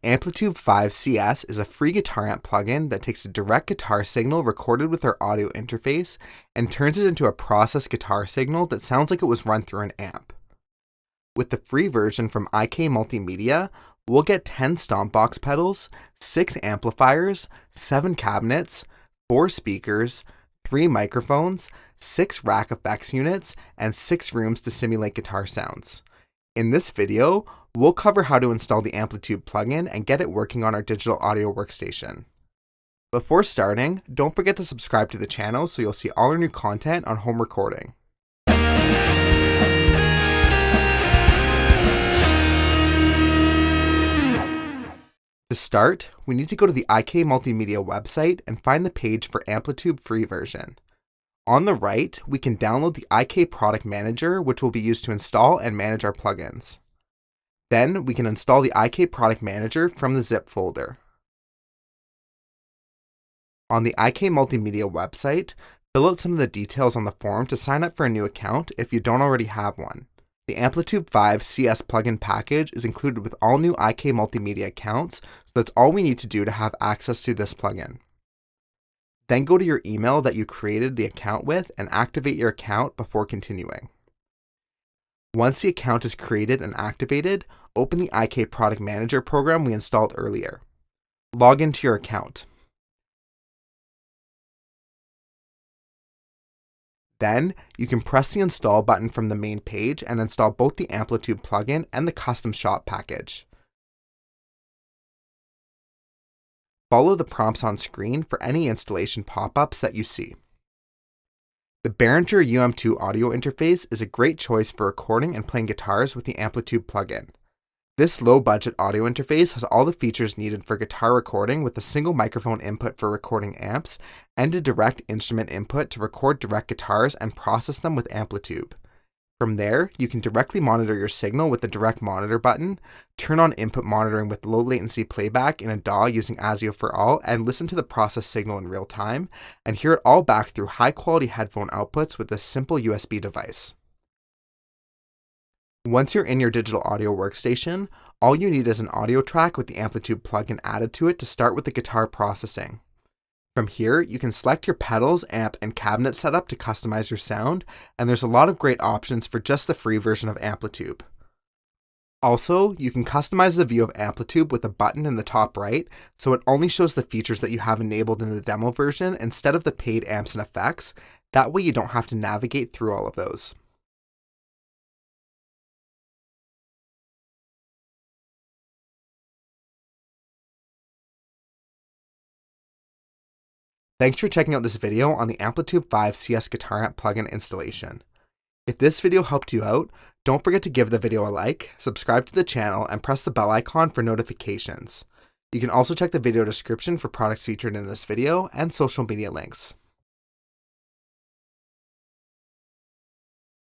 AmpliTube 5 CS is a free guitar amp plugin that takes a direct guitar signal recorded with our audio interface and turns it into a processed guitar signal that sounds like it was run through an amp. With the free version from IK Multimedia, we'll get 10 Stompbox pedals, 6 amplifiers, 7 cabinets, 4 speakers, 3 microphones, 6 rack effects units, and 6 rooms to simulate guitar sounds. In this video, we'll cover how to install the AmpliTube plugin and get it working on our digital audio workstation. Before starting, don't forget to subscribe to the channel so you'll see all our new content on home recording. To start, we need to go to the IK Multimedia website and find the page for AmpliTube free version. On the right, we can download the IK Product Manager, which will be used to install and manage our plugins. Then, we can install the IK Product Manager from the zip folder. On the IK Multimedia website, fill out some of the details on the form to sign up for a new account if you don't already have one. The AmpliTube 5 CS plugin package is included with all new IK Multimedia accounts, so that's all we need to do to have access to this plugin. Then go to your email that you created the account with and activate your account before continuing. Once the account is created and activated, open the IK Product Manager program we installed earlier. Log into your account. Then, you can press the install button from the main page and install both the AmpliTube plugin and the custom shop package. Follow the prompts on screen for any installation pop-ups that you see. The Behringer UM2 audio interface is a great choice for recording and playing guitars with the AmpliTube plugin. This low-budget audio interface has all the features needed for guitar recording with a single microphone input for recording amps and a direct instrument input to record direct guitars and process them with AmpliTube. From there, you can directly monitor your signal with the direct monitor button, turn on input monitoring with low latency playback in a DAW using ASIO for all, and listen to the processed signal in real time, and hear it all back through high-quality headphone outputs with this simple USB device. Once you're in your digital audio workstation, all you need is an audio track with the AmpliTube plugin added to it to start with the guitar processing. From here, you can select your pedals, amp, and cabinet setup to customize your sound, and there's a lot of great options for just the free version of AmpliTube. Also, you can customize the view of AmpliTube with a button in the top right, so it only shows the features that you have enabled in the demo version instead of the paid amps and effects. That way you don't have to navigate through all of those. Thanks for checking out this video on the AmpliTube 5 CS Guitar Amp plugin installation. If this video helped you out, don't forget to give the video a like, subscribe to the channel, and press the bell icon for notifications. You can also check the video description for products featured in this video and social media links.